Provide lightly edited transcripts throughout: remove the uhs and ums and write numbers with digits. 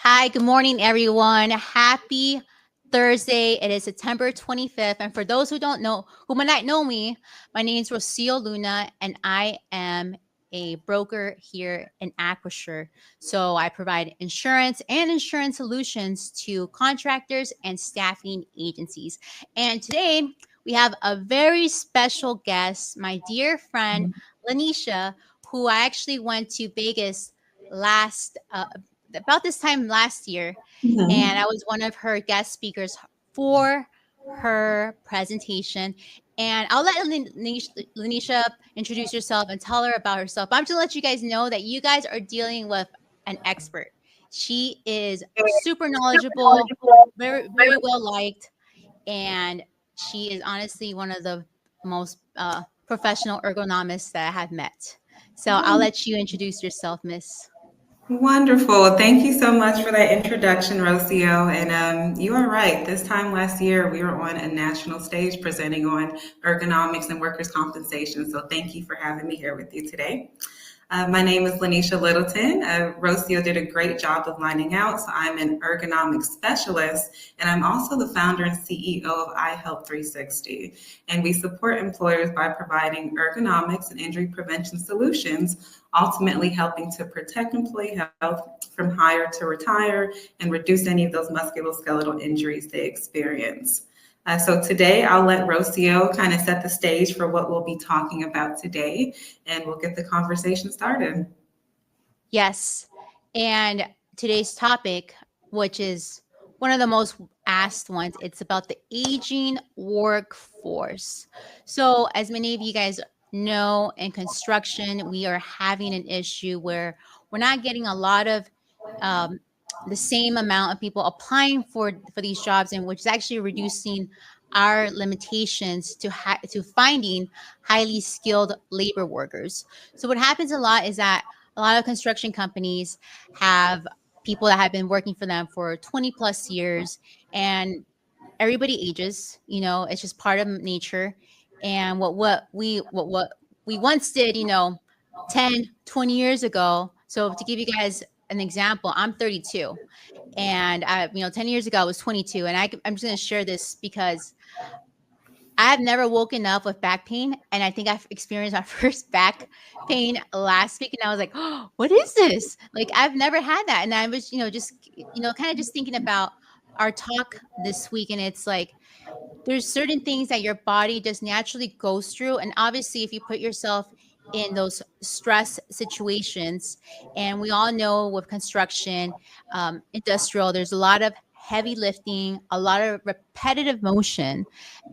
Hi, good morning, everyone. Happy Thursday. It is September 25th. And for those who don't know, who might not know me, my name is Rocio Luna, and I am a broker here in Acrisure. So I provide insurance and insurance solutions to contractors and staffing agencies. And today we have a very special guest, my dear friend, LaNiesha, who I actually went to Vegas last about this time last year, and Mhm. I was one of her guest speakers for her presentation. And I'll let Lanisha introduce herself and tell her about herself. But I'm just to let you guys know that you guys are dealing with an expert. She is super knowledgeable, very very well liked, and she is honestly one of the most professional ergonomists that I have met. So I'll let you introduce yourself, Miss. Wonderful. Thank you so much for that introduction, Rocio. And you are right. This time last year, we were on a national stage presenting on ergonomics and workers' compensation. So thank you for having me here with you today. My name is LaNiesha Littleton. Rocio did a great job of lining out. So I'm an ergonomic specialist, and I'm also the founder and CEO of iHelp 360. And we support employers by providing ergonomics and injury prevention solutions, ultimately helping to protect employee health from hire to retire and reduce any of those musculoskeletal injuries they experience. So today I'll let Rocio kind of set the stage for what we'll be talking about today, and we'll get the conversation started. Yes. And today's topic, which is one of the most asked ones, it's about the aging workforce. So, as many of you guys know, in construction, we are having an issue where we're not getting a lot of um, the same amount of people applying for these jobs, and which is actually reducing our limitations to finding highly skilled labor workers. So what happens a lot is that a lot of construction companies have people that have been working for them for 20 plus years, and everybody ages. It's just part of nature. And what we once did, 10, 20 years ago. So to give you guys an example, I'm 32, and 10 years ago I was 22. And I'm just going to share this because I've never woken up with back pain, and I think I've experienced my first back pain last week, and I was like, "Oh, what is this?" Like, I've never had that, and I was, just, kind of just thinking about our talk this week, and it's like there's certain things that your body just naturally goes through, and obviously, if you put yourself in those stress situations, and we all know with construction, industrial, there's a lot of heavy lifting, a lot of repetitive motion,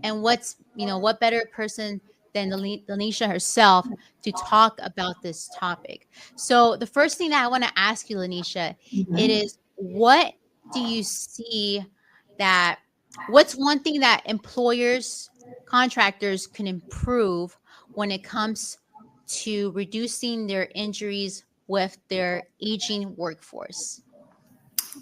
and what better person than Lanisha herself to talk about this topic. So the first thing that I want to ask you, Lanisha, it Mhm. is, what do you see that what's one thing that employers, contractors can improve when it comes to reducing their injuries with their aging workforce?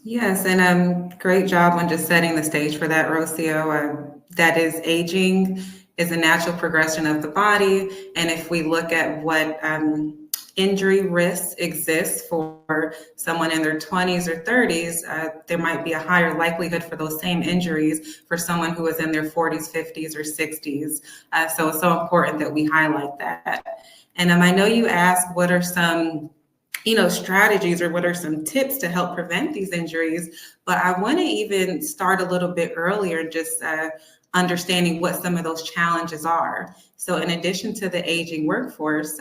Yes, and great job on just setting the stage for that, Rocio. That is, aging is a natural progression of the body, and if we look at what injury risks exist for someone in their 20s or 30s, there might be a higher likelihood for those same injuries for someone who is in their 40s, 50s, or 60s. So it's so important that we highlight that. And I know you asked what are some strategies or what are some tips to help prevent these injuries. But I want to even start a little bit earlier, just understanding what some of those challenges are. So, in addition to the aging workforce,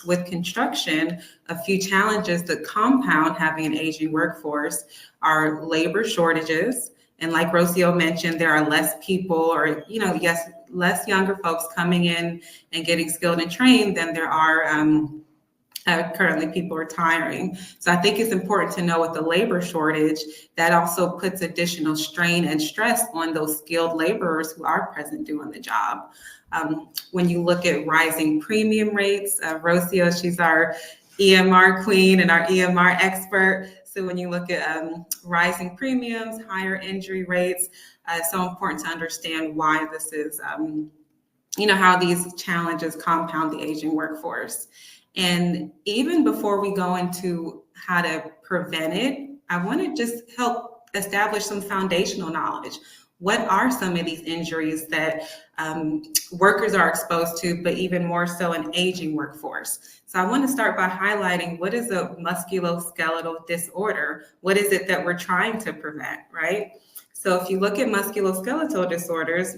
with construction, a few challenges that compound having an aging workforce are labor shortages. And like Rocio mentioned, there are less people, or, yes, less younger folks coming in and getting skilled and trained than there are. Currently people retiring. So I think it's important to know with the labor shortage, that also puts additional strain and stress on those skilled laborers who are present doing the job. When you look at rising premium rates, Rocio, she's our EMR queen and our EMR expert. So when you look at rising premiums, higher injury rates, it's so important to understand why this is, how these challenges compound the aging workforce. And even before we go into how to prevent it, I want to just help establish some foundational knowledge. What are some of these injuries that workers are exposed to, but even more so an aging workforce? So I want to start by highlighting what is a musculoskeletal disorder? What is it that we're trying to prevent, right? So if you look at musculoskeletal disorders,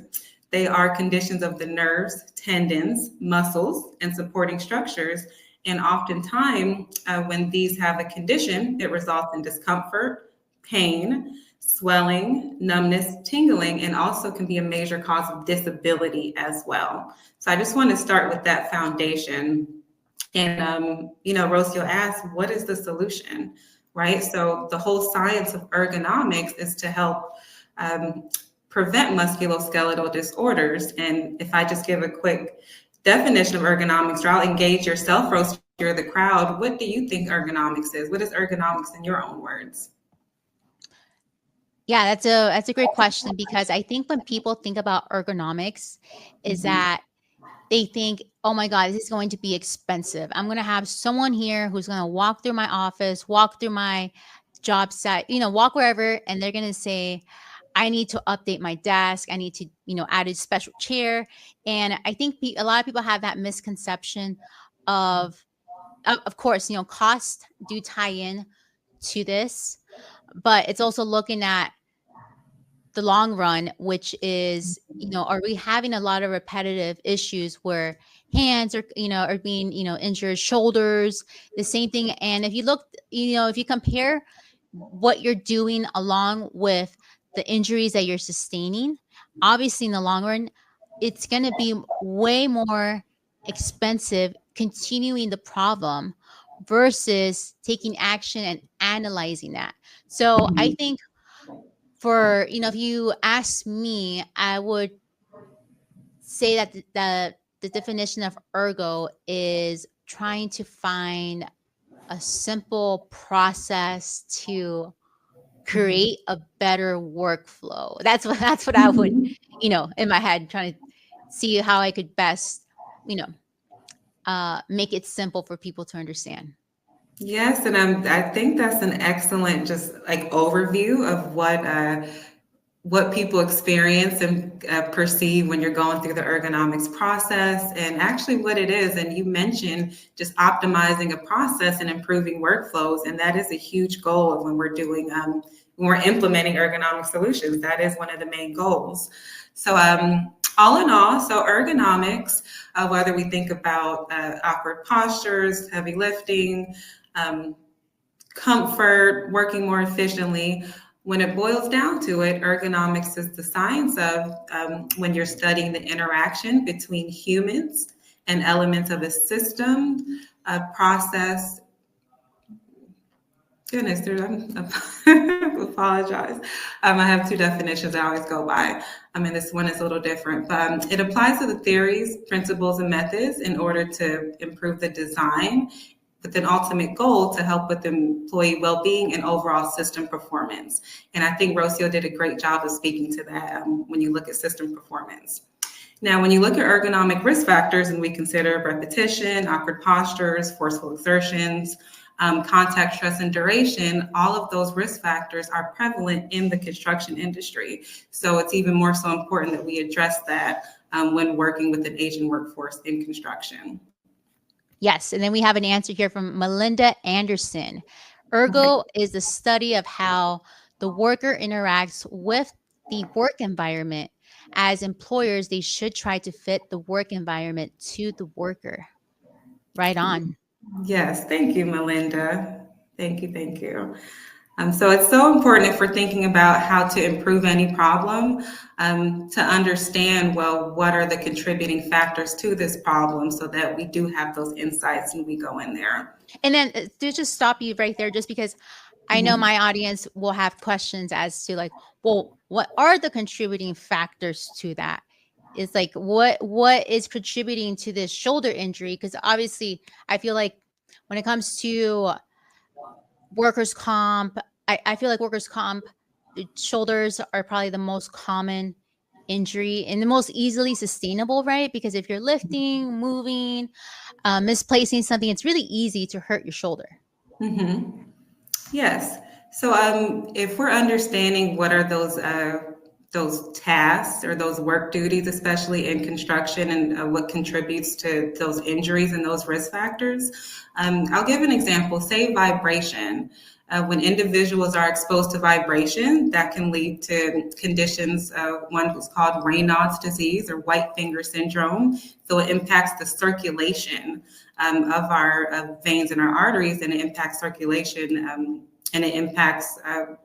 they are conditions of the nerves, tendons, muscles, and supporting structures. And oftentimes, when these have a condition, it results in discomfort, pain, swelling, numbness, tingling, and also can be a major cause of disability as well. So I just want to start with that foundation. And, Rocio asked, what is the solution? Right? So the whole science of ergonomics is to help prevent musculoskeletal disorders. And if I just give a quick definition of ergonomics, or I'll engage yourself, Rocio, the crowd, what do you think ergonomics is? What is ergonomics in your own words? Yeah, that's a great question, because I think when people think about ergonomics is that they think, oh my God, this is going to be expensive. I'm going to have someone here who's going to walk through my office, walk through my job site, walk wherever, and they're going to say, I need to update my desk. I need to, add a special chair. And I think a lot of people have that misconception of course, cost do tie in to this, but it's also looking at the long run, which is, are we having a lot of repetitive issues where hands are being, injured, shoulders, the same thing. And if you look, if you compare what you're doing along with the injuries that you're sustaining, obviously in the long run, it's going to be way more expensive continuing the problem versus taking action and analyzing that. So I think if you ask me, I would say that the definition of ergo is trying to find a simple process to create a better workflow. That's what I would, in my head, trying to see how I could best, make it simple for people to understand. Yes, and I think that's an excellent just like overview of what people experience and perceive when you're going through the ergonomics process, and actually what it is. And you mentioned just optimizing a process and improving workflows, and that is a huge goal of when we're implementing ergonomic solutions. That is one of the main goals. So all in all, so ergonomics, whether we think about awkward postures, heavy lifting, comfort, working more efficiently, when it boils down to it, ergonomics is the science of when you're studying the interaction between humans and elements of a system, a process. Goodness, dude, I apologize. I have two definitions I always go by. I mean, this one is a little different, but it applies to the theories, principles, and methods in order to improve the design with an ultimate goal to help with employee well-being and overall system performance. And I think Rocio did a great job of speaking to that when you look at system performance. Now, when you look at ergonomic risk factors, and we consider repetition, awkward postures, forceful exertions, contact stress and duration, all of those risk factors are prevalent in the construction industry. So it's even more so important that we address that when working with an aging workforce in construction. Yes. And then we have an answer here from Melinda Anderson. Ergo is the study of how the worker interacts with the work environment. As employers, they should try to fit the work environment to the worker. Right on. Yes, thank you, Melinda. Thank you, thank you. So it's so important if we're thinking about how to improve any problem, to understand, well, what are the contributing factors to this problem so that we do have those insights when we go in there. And then to just stop you right there, just because I know my audience will have questions as to like, well, what are the contributing factors to that? It's like, what is contributing to this shoulder injury? Because obviously I feel like when it comes to workers' comp, I feel like workers' comp, shoulders are probably the most common injury and the most easily sustainable, right? Because if you're lifting, moving, misplacing something, it's really easy to hurt your shoulder. Yes. So if we're understanding what are those tasks or those work duties, especially in construction, and what contributes to those injuries and those risk factors, I'll give an example. Say vibration. When individuals are exposed to vibration, that can lead to conditions. One is called Raynaud's disease or white finger syndrome. So it impacts the circulation of our veins and our arteries, and it impacts circulation. And it impacts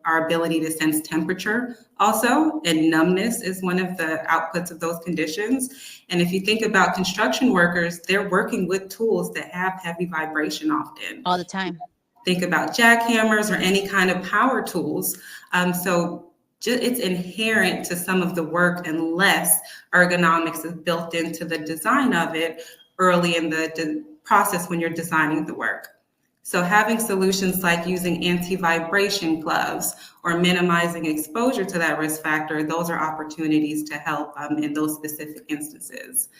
our ability to sense temperature also. And numbness is one of the outputs of those conditions. And if you think about construction workers, they're working with tools that have heavy vibration often. All the time. Think about jackhammers or any kind of power tools. It's inherent to some of the work unless ergonomics is built into the design of it early in the process when you're designing the work. So having solutions like using anti-vibration gloves or minimizing exposure to that risk factor, those are opportunities to help in those specific instances.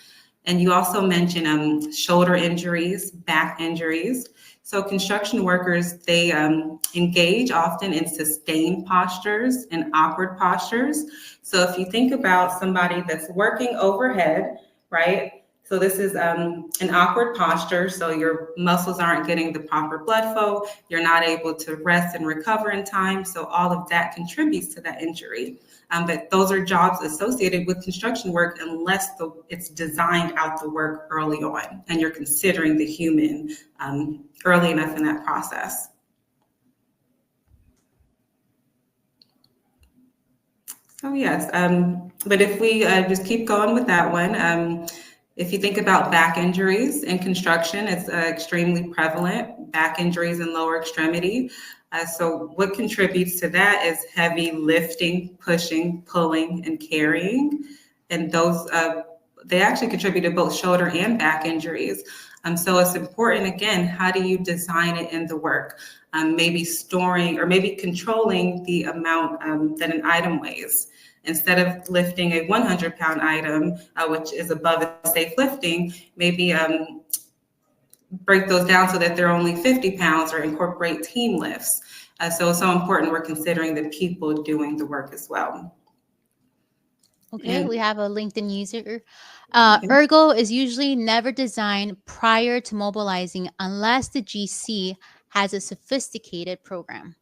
And you also mentioned shoulder injuries, back injuries. So construction workers, they engage often in sustained postures and awkward postures. So if you think about somebody that's working overhead, right? So this is an awkward posture. So your muscles aren't getting the proper blood flow. You're not able to rest and recover in time. So all of that contributes to that injury. But those are jobs associated with construction work unless it's designed out the work early on and you're considering the human early enough in that process. So yes, but if we just keep going with that one, if you think about back injuries in construction, it's extremely prevalent, back injuries in lower extremity. So what contributes to that is heavy lifting, pushing, pulling, and carrying. And those, they actually contribute to both shoulder and back injuries. So it's important, again, how do you design it in the work? Maybe storing or maybe controlling the amount that an item weighs. Instead of lifting a 100-pound item, which is above a safe lifting, maybe break those down so that they're only 50 pounds or incorporate team lifts. So it's so important we're considering the people doing the work as well. Okay, And we have a LinkedIn user. Ergo is usually never designed prior to mobilizing unless the GC has a sophisticated program.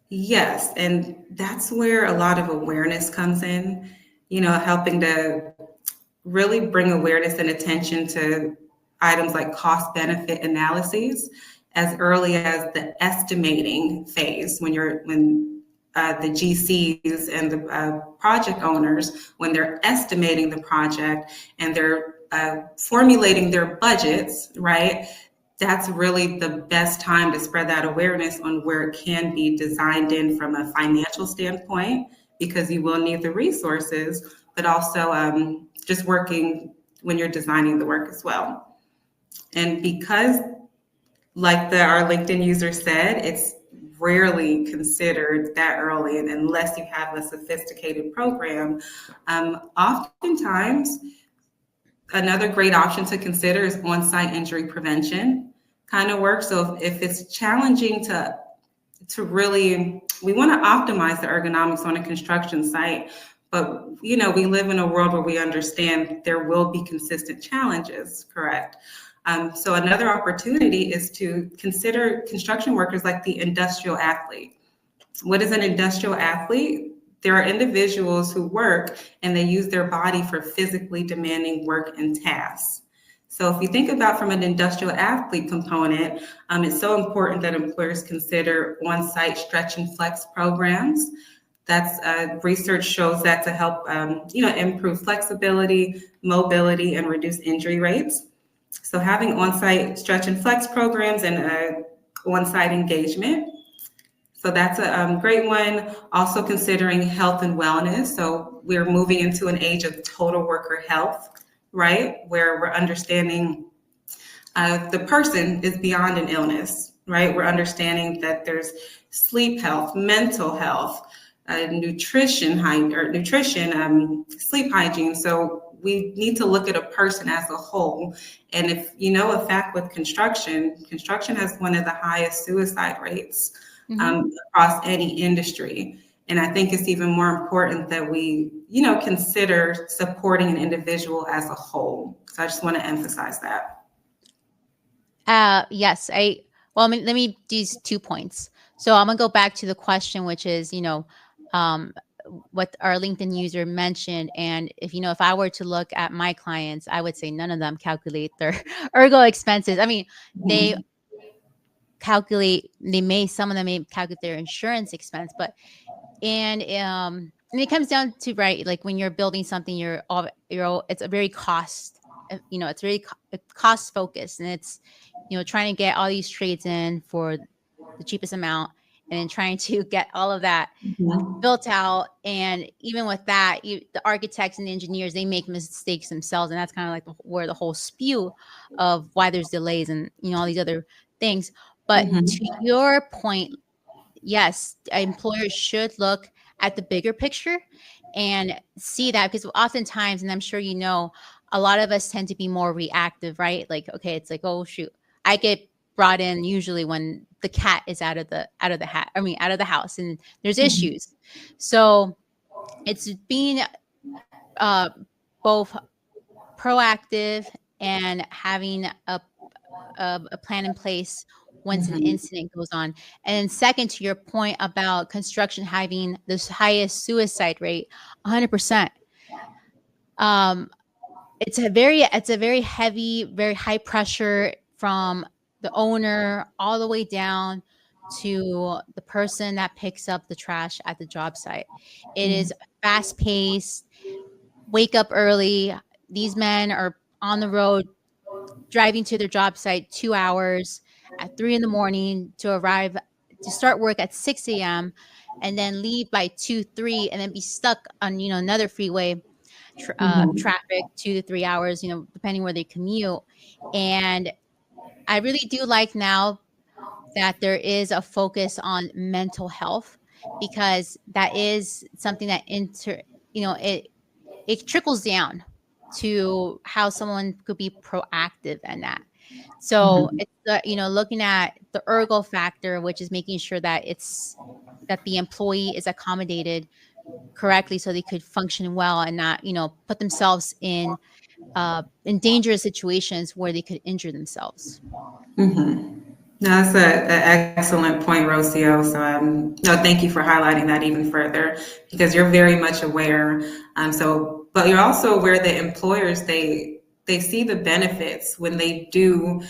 yes, and that's where a lot of awareness comes in, helping to really bring awareness and attention to items like cost benefit analyses as early as the estimating phase when the GCs and the project owners, when they're estimating the project and they're formulating their budgets, right? That's really the best time to spread that awareness on where it can be designed in from a financial standpoint, because you will need the resources, but also just working when you're designing the work as well. And because, like our LinkedIn user said, it's rarely considered that early, and unless you have a sophisticated program, oftentimes another great option to consider is on-site injury prevention kind of work. So if it's challenging to really, we want to optimize the ergonomics on a construction site, but we live in a world where we understand there will be consistent challenges, correct? So another opportunity is to consider construction workers like the industrial athlete. What is an industrial athlete? There are individuals who work and they use their body for physically demanding work and tasks. So if you think about from an industrial athlete component, it's so important that employers consider on-site stretch and flex programs. That's research shows that to help improve flexibility, mobility, and reduce injury rates. So having on-site stretch and flex programs and on-site engagement. So that's a great one. Also considering health and wellness. So we're moving into an age of total worker health, right? Where we're understanding the person is beyond an illness, right? We're understanding that there's sleep health, mental health, nutrition, sleep hygiene. So we need to look at a person as a whole. And if a fact with construction has one of the highest suicide rates Mm-hmm. across any industry. And I think it's even more important that we, consider supporting an individual as a whole. So I just want to emphasize that. Yes, well, I mean, let me do 2 points. So I'm gonna go back to the question, which is, um, what our LinkedIn user mentioned. And if I were to look at my clients, I would say none of them calculate their ergo expenses. I mean, they Mhm. some of them may calculate their insurance expense, but and it comes down to, right, like when you're building something, it's a very it's very cost focused, and it's trying to get all these trades in for the cheapest amount, and then trying to get all of that Mhm. built out. And even with that, the architects and the engineers, they make mistakes themselves, and that's kind of like where the whole spew of why there's delays and all these other things. But to Mhm. your point, yes, employers should look at the bigger picture and see that, because oftentimes, and I'm sure a lot of us tend to be more reactive, right? Like, okay, it's like, oh shoot, I get brought in usually when the cat is out of the house, and there's Mhm. issues. So it's being uh, both proactive and having a plan in place once an Mhm. incident goes on. And then second, to your point about construction having the highest suicide rate, 100%. Um, it's a very heavy, very high pressure from the owner all the way down to the person that picks up the trash at the job site. It Mhm. is fast paced, wake up early. These men are on the road driving to their job site 2 hours at 3 in the morning to arrive to start work at 6 a.m. and then leave by 2, 3, and then be stuck on another freeway Mhm. traffic 2 to 3 hours, depending where they commute. And I really do like now that there is a focus on mental health, because that is something that it trickles down to how someone could be proactive in that. So Mhm. it's looking at the ergo factor, which is making sure that the employee is accommodated correctly so they could function well and not put themselves in dangerous situations where they could injure themselves. Mhm. No, that's an excellent point, Rocio. So, no, thank you for highlighting that even further because you're very much aware. But you're also aware that employers they see the benefits when they do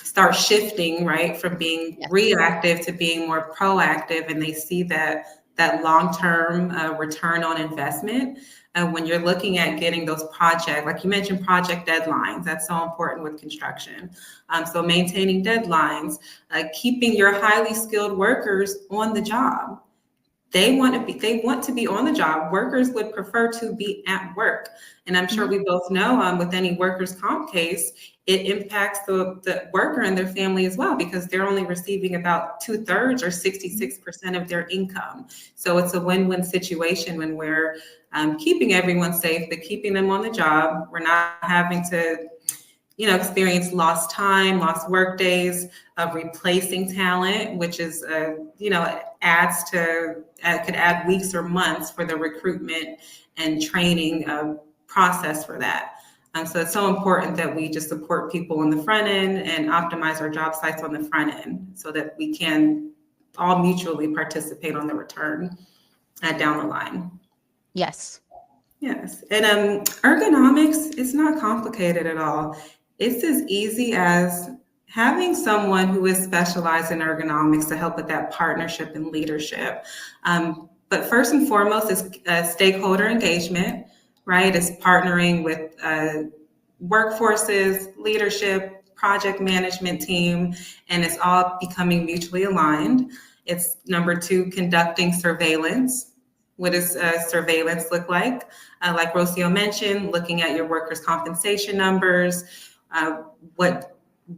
start shifting right from being Yes. reactive to being more proactive, and they see that long term return on investment. When you're looking at getting those project, like you mentioned, project deadlines, that's so important with construction. So maintaining deadlines, keeping your highly skilled workers on the job. They want to be on the job. Workers would prefer to be at work. And I'm sure Hmm. we both know with any workers' comp case, it impacts the worker and their family as well because they're only receiving about 2/3 or 66% of their income. So it's a win-win situation when we're keeping everyone safe, but keeping them on the job. We're not having to experience lost time, lost work days, of replacing talent, which is, adds to, could add weeks or months for the recruitment and training process for that. So it's so important that we just support people on the front end and optimize our job sites on the front end so that we can all mutually participate on the return down the line. Yes. Yes, and ergonomics is not complicated at all. It's as easy as having someone who is specialized in ergonomics to help with that partnership and leadership. But first and foremost is stakeholder engagement, right? It's partnering with workforces, leadership, project management team, and it's all becoming mutually aligned. It's number two, conducting surveillance. What does surveillance look like? Like Rocio mentioned, looking at your workers' compensation numbers, uh, what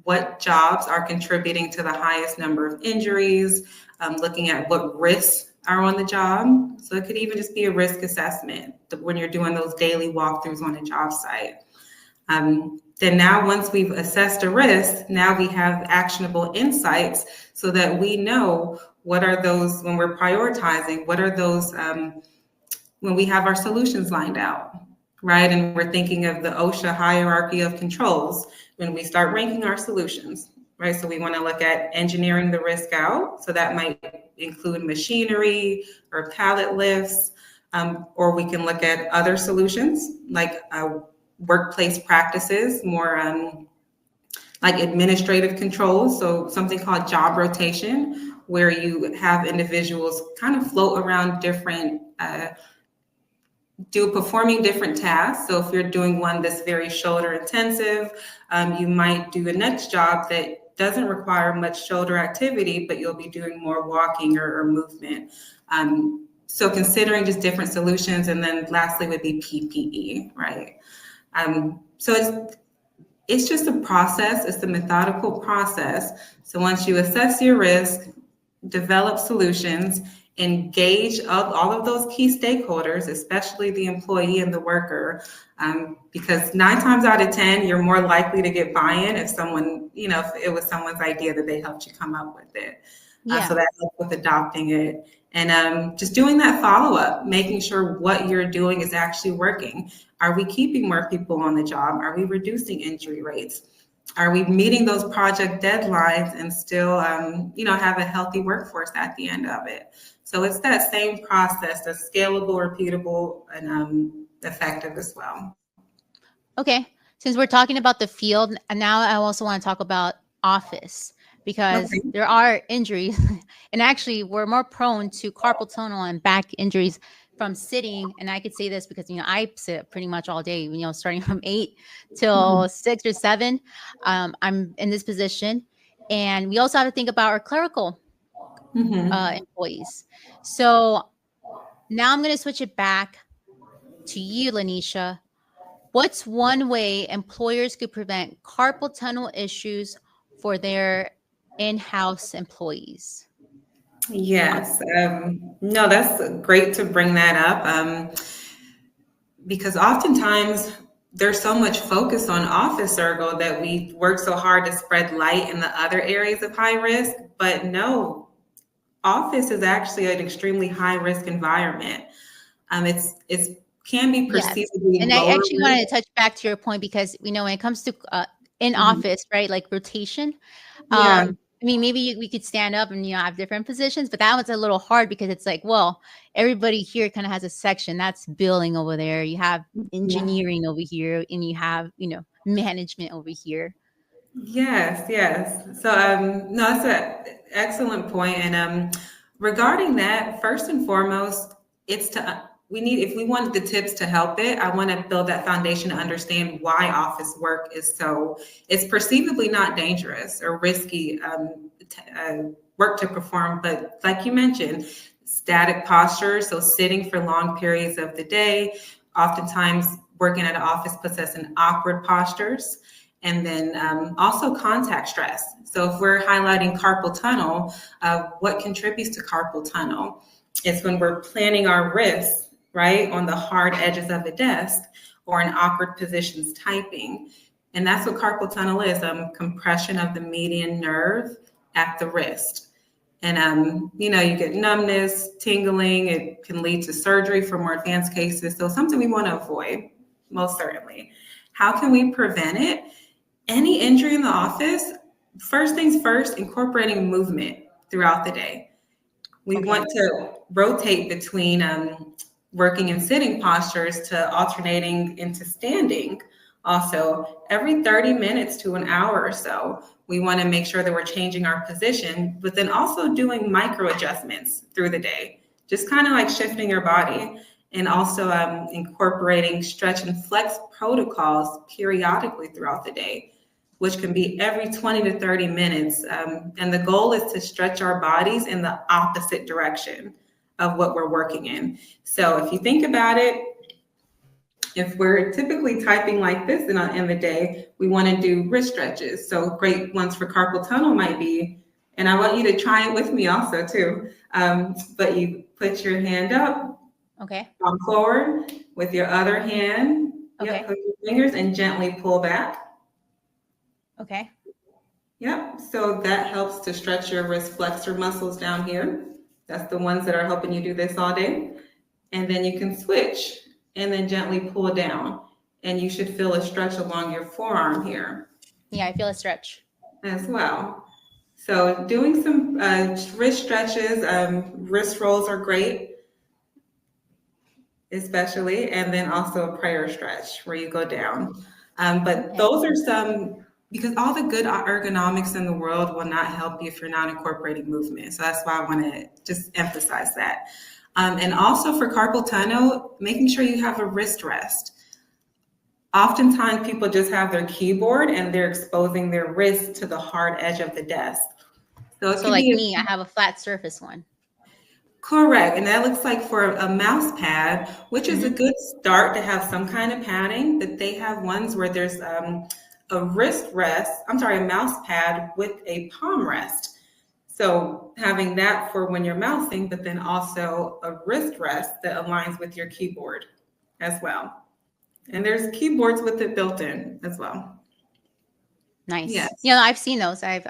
what jobs are contributing to the highest number of injuries, looking at what risks are on the job. So it could even just be a risk assessment when you're doing those daily walkthroughs on a job site. Then now once we've assessed a risk, now we have actionable insights so that we know What are those when we're prioritizing? What are those when we have our solutions lined out, right? And we're thinking of the OSHA hierarchy of controls when we start ranking our solutions, right? So we want to look at engineering the risk out. So that might include machinery or pallet lifts, or we can look at other solutions like workplace practices, more like administrative controls. So something called job rotation, where you have individuals kind of float around different performing different tasks. So if you're doing one that's very shoulder intensive, you might do a next job that doesn't require much shoulder activity, but you'll be doing more walking or movement. So considering just different solutions, and then lastly would be PPE, right? So it's just a process. It's a methodical process. So once you assess your risk, develop solutions, engage all of those key stakeholders, especially the employee and the worker, because 9 times out of 10, you're more likely to get buy-in if someone, if it was someone's idea that they helped you come up with it. So that helps with adopting it. And just doing that follow-up, making sure what you're doing is actually working. Are we keeping more people on the job? Are we reducing injury rates? Are we meeting those project deadlines and still, have a healthy workforce at the end of it? So it's that same process that's scalable, repeatable, and effective as well. Okay. Since we're talking about the field, and now I also want to talk about office, because there are injuries, and actually we're more prone to carpal tunnel and back injuries from sitting. And I could say this because, I sit pretty much all day, starting from 8 till 6 or 7. I'm in this position. And we also have to think about our clerical employees. So now I'm going to switch it back to you, LaNiesha. What's one way employers could prevent carpal tunnel issues for their in-house employees? Yes. No, that's great to bring that up, because oftentimes there's so much focus on office ergo that we work so hard to spread light in the other areas of high risk. But no, office is actually an extremely high risk environment. It's can be perceivably and lower I actually risk. wanted to touch back to your point, because when it comes to in office, right, like rotation, Yeah. maybe we could stand up and have different positions, but that one's a little hard because it's like, well, everybody here kind of has a section. That's building over there. You have engineering over here, and you have management over here. Yes. So no, that's an excellent point. And regarding that, first and foremost, it's to we need if we wanted the tips to help it, I want to build that foundation to understand why office work is it's perceivably not dangerous or risky work to perform. But like you mentioned, static postures, so sitting for long periods of the day, oftentimes working at an office puts us in awkward postures. And then also contact stress. So if we're highlighting carpal tunnel, what contributes to carpal tunnel? It's when we're planning our wrists, right, on the hard edges of the desk or in awkward positions typing. And that's what carpal tunnel is, compression of the median nerve at the wrist. And, you get numbness, tingling. It can lead to surgery for more advanced cases. So something we want to avoid, most certainly. How can we prevent it? Any injury in the office, first things first, incorporating movement throughout the day. We want to rotate between working and sitting postures to alternating into standing. Also, every 30 minutes to an hour or so, we want to make sure that we're changing our position, but then also doing micro adjustments through the day, just kind of like shifting your body. And also incorporating stretch and flex protocols periodically throughout the day, which can be every 20 to 30 minutes. And the goal is to stretch our bodies in the opposite direction of what we're working in. So if you think about it, if we're typically typing like this in the day, we want to do wrist stretches. So great ones for carpal tunnel might be, and I want you to try it with me also too. But you put your hand up, palm forward with your other hand. Put your fingers and gently pull back. Okay. Yep. So that helps to stretch your wrist flexor muscles down here. That's the ones that are helping you do this all day. And then you can switch and then gently pull down. And you should feel a stretch along your forearm here Yeah, I feel a stretch. as well. So doing some wrist stretches, wrist rolls are great, especially, and then also a prayer stretch where you go down. But Okay. those are some, because all the good ergonomics in the world will not help you if you're not incorporating movement. So that's why I want to just emphasize that. And also for carpal tunnel, making sure you have a wrist rest. Oftentimes people just have their keyboard and they're exposing their wrist to the hard edge of the desk. So it So could like be me, I have a flat surface one. correct. And that looks like for a mouse pad, which is a Hmm. good start to have some kind of padding, but they have ones where there's a wrist rest, I'm sorry, a mouse pad with a palm rest. So having that for when you're mousing, but then also a wrist rest that aligns with your keyboard as well. And there's keyboards with it built in as well. Nice. Yes. You know, I've seen those. I've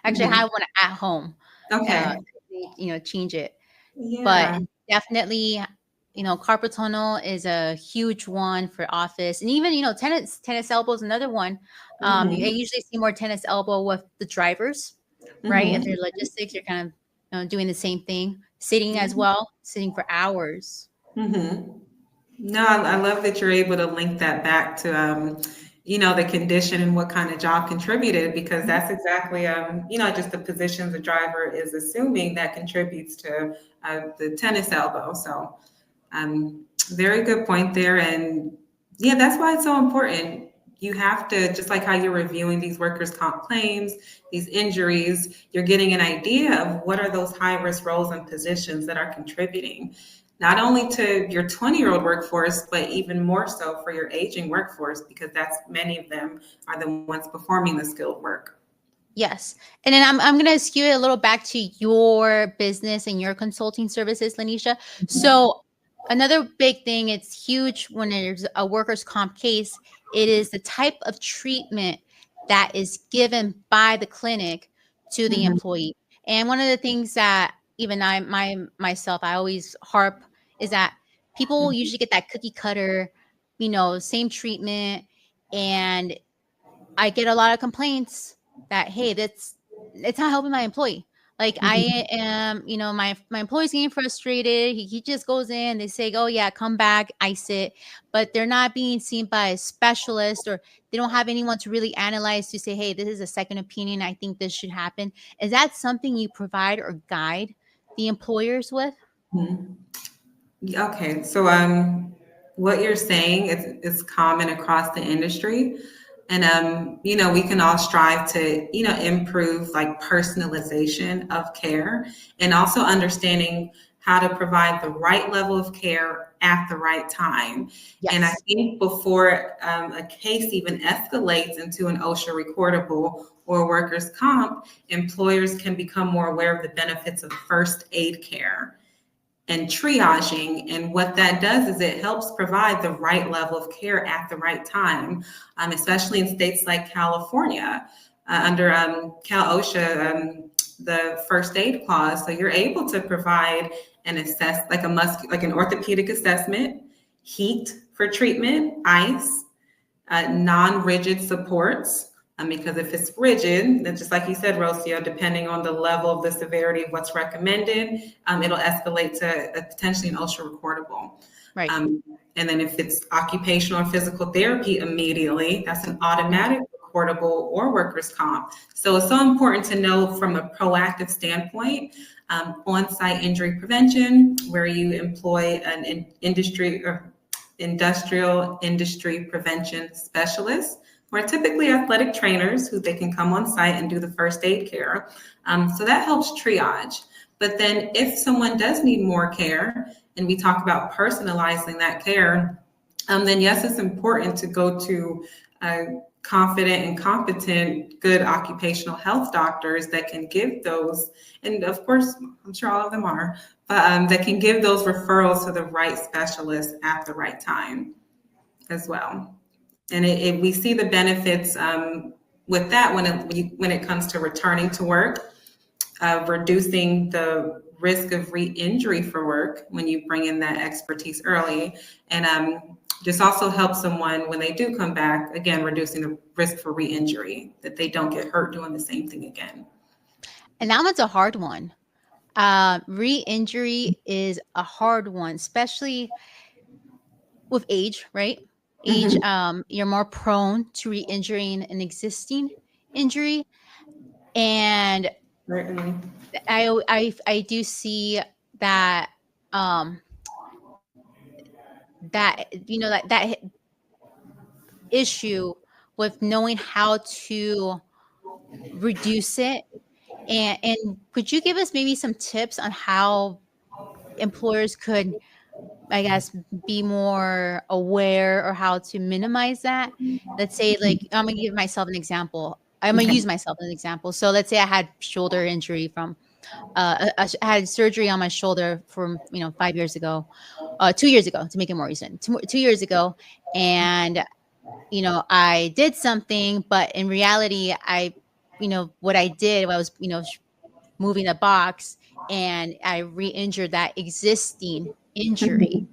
actually Mhm. have one at home. Uh, Okay. change it. But Yeah. definitely, carpal tunnel is a huge one for office, and even tennis elbow is another one. I Hmm. usually see more tennis elbow with the drivers, right? If they're Hmm. logistics, you're kind of doing the same thing, sitting as well, sitting for hours. Hmm. No, I love that you're able to link that back to, the condition and what kind of job contributed, because Mhm. that's exactly, just the position the driver is assuming that contributes to the tennis elbow. So, very good point there. And yeah, that's why it's so important. You have to, just like how you're reviewing these workers' comp claims, these injuries, you're getting an idea of what are those high risk roles and positions that are contributing, not only to your 20-year-old workforce, but even more so for your aging workforce, because that's many of them are the ones performing the skilled work. Yes. And then I'm gonna skew it a little back to your business and your consulting services, LaNiesha. So another big thing, it's huge when there's a workers' comp case, it is the type of treatment that is given by the clinic to the Mhm. employee. And one of the things that even myself, I always harp is that people Mhm. usually get that cookie cutter, same treatment. And I get a lot of complaints that, hey, that's it's not helping my employee. Like Mhm. I am, my employee's getting frustrated. He just goes in, they say, oh yeah, come back, ice it. But they're not being seen by a specialist, or they don't have anyone to really analyze to say, hey, this is a second opinion. I think this should happen. Is that something you provide or guide the employers with? Mhm. Okay, so what you're saying is common across the industry, and we can all strive to improve like personalization of care, and also understanding how to provide the right level of care at the right time. And I Yes. think before a case even escalates into an OSHA recordable or workers' comp, employers can become more aware of the benefits of first aid care and triaging. And what that does is it helps provide the right level of care at the right time, especially in states like California under Cal OSHA, the first aid clause. So you're able to provide an assess like like an orthopedic assessment, heat for treatment, ice, non-rigid supports. Because if it's rigid, then just like you said, Rocio, depending on the level of the severity of what's recommended, it'll escalate to potentially an ultra recordable. Right. Um, and then if it's occupational or physical therapy immediately, that's an Mhm. automatic recordable or workers' comp. So it's so important to know from a proactive standpoint, on-site injury prevention, where you employ an industry or industrial industry prevention specialists, who are typically athletic trainers who they can come on site and do the first aid care. So that helps triage. But then if someone does need more care, and we talk about personalizing that care, then yes, it's important to go to confident and competent, good occupational health doctors that can give those, and of course, I'm sure all of them are, but that can give those referrals to the right specialist at the right time as well. And we see the benefits. with that, when it comes to returning to work, reducing the risk of re-injury for work when you bring in that expertise early, and just also help someone when they do come back, again, reducing the risk for re-injury, that they don't get hurt doing the same thing again. And that one's a hard one. Re-injury is a hard one, especially with age, right? Age, Mm-hmm. you're more prone to re-injuring an existing injury. And Certainly. I do see that, um, that, that issue with knowing how to reduce it. And could you give us maybe some tips on how employers could, I guess, be more aware or how to minimize that? Let's say, like, I'm gonna give myself an example. I'm gonna Okay. use myself as an example. So let's say I had shoulder injury from, I had surgery on my shoulder from 5 years ago, 2 years ago to make it more recent, 2 years ago, and I did something, but in reality, what I did, I was, moving a box, and I re-injured that existing injury. Mhm.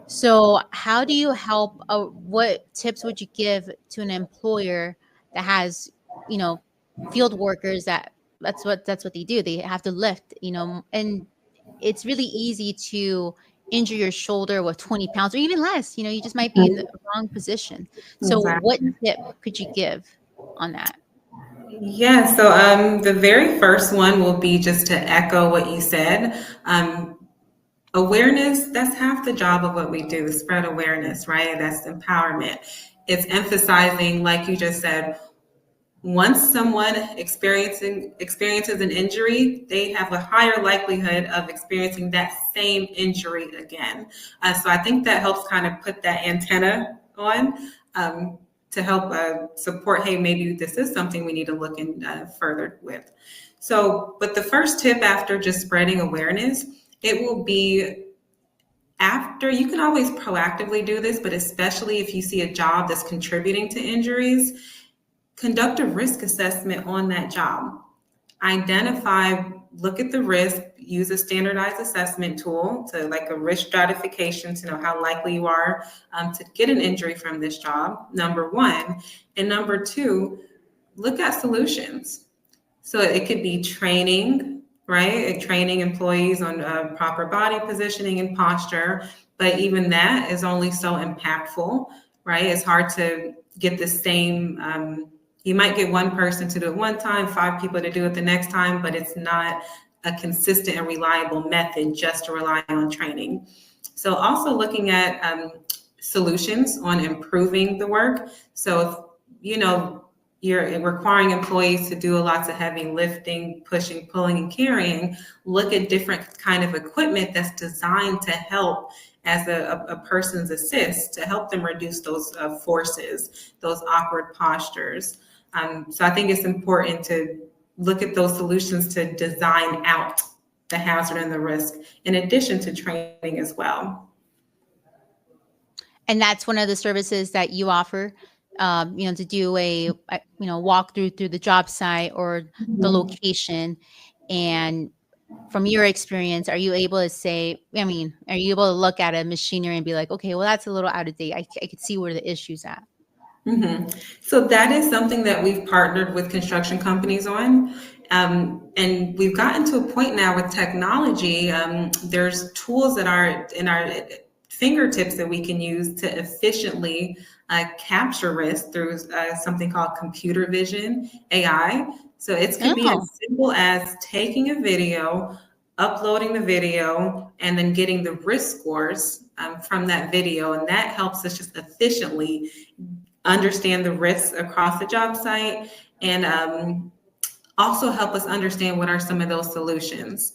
So, how do you help? What tips would you give to an employer that has, you know, field workers that's what they do. They have to lift, and it's really easy to injure your shoulder with 20 pounds or even less. You just might be in the wrong position. So, what Exactly. tip could you give on that? Yeah, so the very first one will be just to echo what you said. Awareness, that's half the job of what we do, spread awareness, right? That's empowerment. It's emphasizing, like you just said, once someone experiences an injury, they have a higher likelihood of experiencing that same injury again. So I think that helps kind of put that antenna on, to help support. Hey, maybe this is something we need to look in further with. So, but the first tip after just spreading awareness, it will be after, you can always proactively do this, but especially if you see a job that's contributing to injuries, conduct a risk assessment on that job. Identify, look at the risk, use a standardized assessment tool to, like, a risk stratification, to know how likely you are to get an injury from this job, number one. And number two, look at solutions. So it could be training, right? Training employees on proper body positioning and posture. But even that is only so impactful, right? It's hard to get the same. You might get one person to do it one time, five people to do it the next time, but it's not a consistent and reliable method just to rely on training. So also looking at solutions on improving the work. So if, you're requiring employees to do lots of heavy lifting, pushing, pulling, and carrying, look at different kind of equipment that's designed to help as a person's assist, to help them reduce those forces, those awkward postures. So I think it's important to look at those solutions to design out the hazard and the risk, in addition to training as well. And that's one of the services that you offer, to do walk through the job site or the Mhm. location. And from your experience, are you able to say, are you able to look at a machinery and be like, okay, well, that's a little out of date. I could see where the issue's at. hmm So that is something that we've partnered with construction companies on. And we've gotten to a point now with technology. There's tools that are in our fingertips that we can use to efficiently capture risk through something called computer vision, AI. So it could be Oh, as simple as taking a video, uploading the video, and then getting the risk scores from that video. And that helps us just efficiently understand the risks across the job site, and also help us understand what are some of those solutions.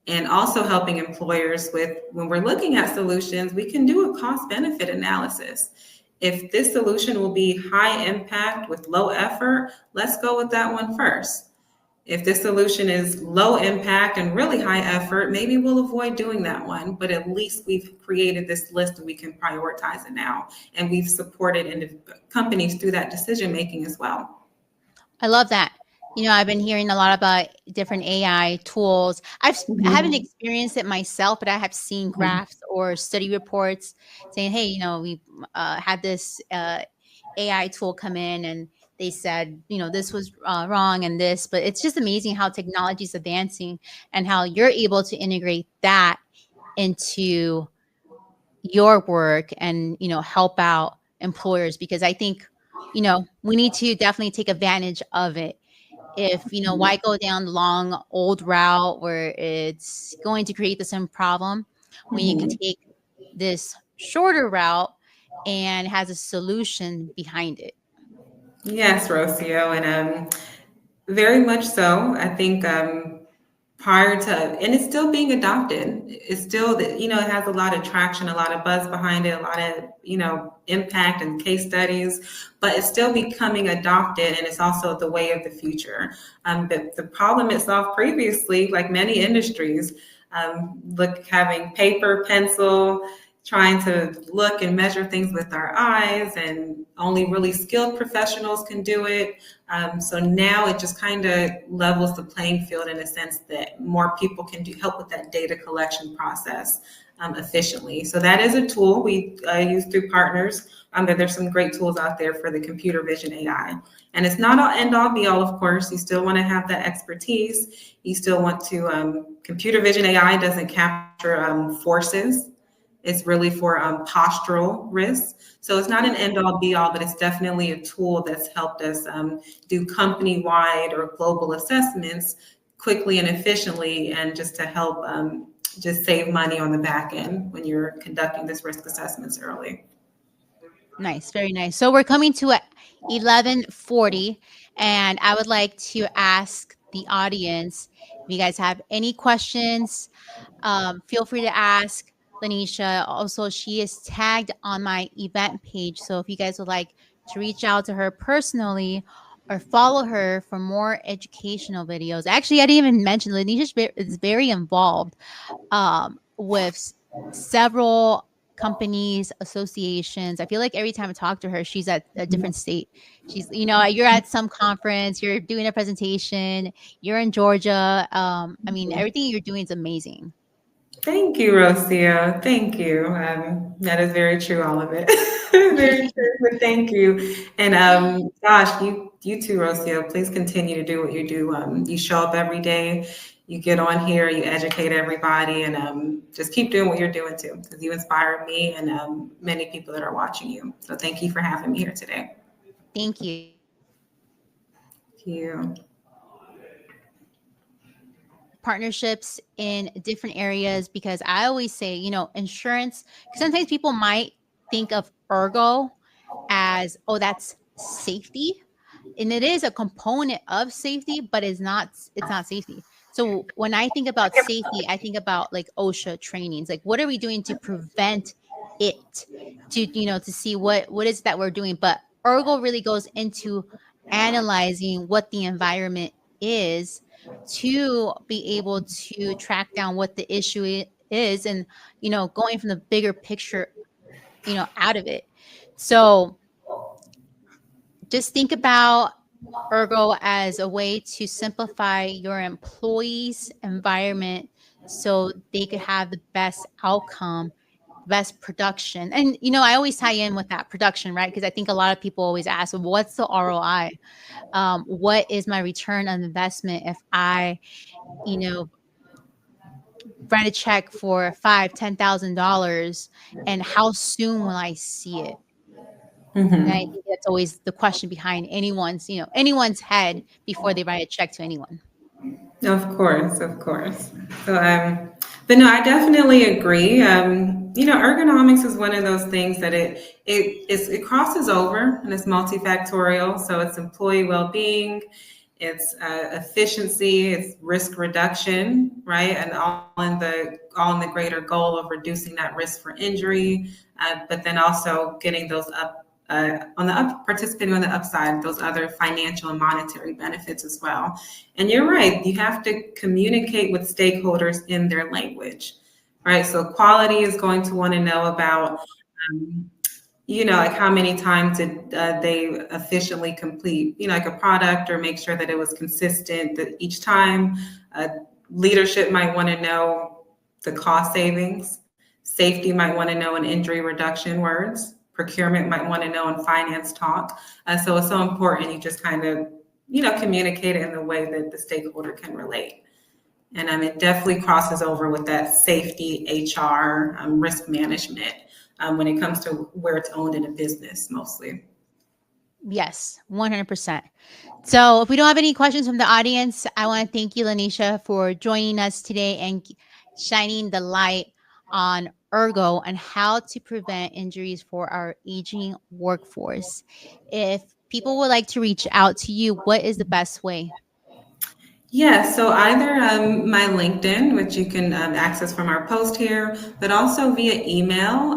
And also helping employers with, when we're looking at solutions, we can do a cost benefit analysis. If this solution will be high impact with low effort, let's go with that one first. If this solution is low impact and really high effort, maybe we'll avoid doing that one, but at least we've created this list and we can prioritize it now. And we've supported companies through that decision making as well. I love that. I've been hearing a lot about different AI tools. I haven't Mhm. experienced it myself, but I have seen graphs or study reports saying, "Hey, we had this AI tool come in, and they said, this was wrong and this." But it's just amazing how technology is advancing and how you're able to integrate that into your work and help out employers, because I think we need to definitely take advantage of it. If why go down the long old route where it's going to create the same problem when you can Mhm. take this shorter route and has a solution behind it. Yes, Rocio, and very much so. I think prior to, and it's still being adopted. It's still that, it has a lot of traction, a lot of buzz behind it, a lot of, impact and case studies, but it's still becoming adopted, and it's also the way of the future. The problem it solved previously, like many industries, look, having paper, pencil, trying to look and measure things with our eyes, and only really skilled professionals can do it. So now it just kind of levels the playing field in a sense that more people can help with that data collection process efficiently. So that is a tool we use through partners. But there's some great tools out there for the computer vision AI. And it's not all end all be all, of course. You still want to have that expertise. You still want to, computer vision AI doesn't capture forces. It's really for postural risks. So it's not an end all be all, but it's definitely a tool that's helped us do company wide or global assessments quickly and efficiently, and just to help just save money on the back end when you're conducting this risk assessments early. Nice, very nice. So we're coming to 11:40, and I would like to ask the audience if you guys have any questions. Feel free to ask LaNiesha. Also, she is tagged on my event page. So if you guys would like to reach out to her personally or follow her for more educational videos. Actually, I didn't even mention LaNiesha is very involved with several companies, associations. I feel like every time I talk to her, she's at a different state. She's, you're at some conference, you're doing a presentation, you're in Georgia. I mean, everything you're doing is amazing. Thank you, Rocio. Thank you. That is very true, all of it. Very true. But thank you. And gosh, you too, Rocio. Please continue to do what you do. You show up every day. You get on here. You educate everybody, and just keep doing what you're doing too, because you inspire me and many people that are watching you. So thank you for having me here today. Thank you. Thank you. Partnerships in different areas, because I always say, insurance, because sometimes people might think of ergo as, oh, that's safety. And it is a component of safety, but it's not safety. So when I think about safety, I think about like OSHA trainings. Like, what are we doing to prevent it? To see what is that we're doing. But ergo really goes into analyzing what the environment is to be able to track down what the issue is, and going from the bigger picture out of it. So just think about ergo as a way to simplify your employees' environment so they could have the best outcome, best production. And I always tie in with that production, right? Because I think a lot of people always ask, well, what's the ROI? What is my return on investment if I, you know, write a check for $5,000, $10,000, and how soon will I see it? And I Mhm. think that's always the question behind anyone's head before they write a check to anyone. Of course, of course. So, but no, I definitely agree. Ergonomics is one of those things that it crosses over and it's multifactorial. So it's employee well-being, it's efficiency, it's risk reduction, right, and all in the greater goal of reducing that risk for injury, but then also getting those participating on the upside, those other financial and monetary benefits as well. And you're right, you have to communicate with stakeholders in their language, right? So quality is going to want to know about um, like how many times did they efficiently complete, like a product, or make sure that it was consistent that each time. Uh, Leadership might want to know the cost savings. Safety might want to know in injury reduction words. Procurement might want to know in finance talk. So it's so important you just kind of, communicate it in the way that the stakeholder can relate. And it definitely crosses over with that safety, HR, risk management when it comes to where it's owned in a business mostly. Yes, 100%. So, if we don't have any questions from the audience, I want to thank you, LaNiesha, for joining us today and shining the light on ergo and how to prevent injuries for our aging workforce. If people would like to reach out to you, what is the best way? Yeah, so either my LinkedIn, which you can access from our post here, but also via email.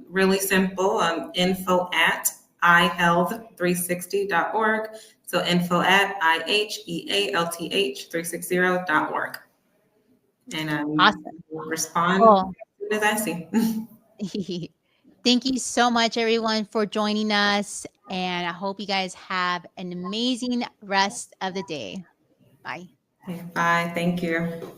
Really simple, info at ihealth360.org. So info at ihealth360.org. And Awesome. respond Well, as soon as I see. thank you so much, everyone, for joining us. And I hope you guys have an amazing rest of the day. Bye. Okay, bye. Thank you.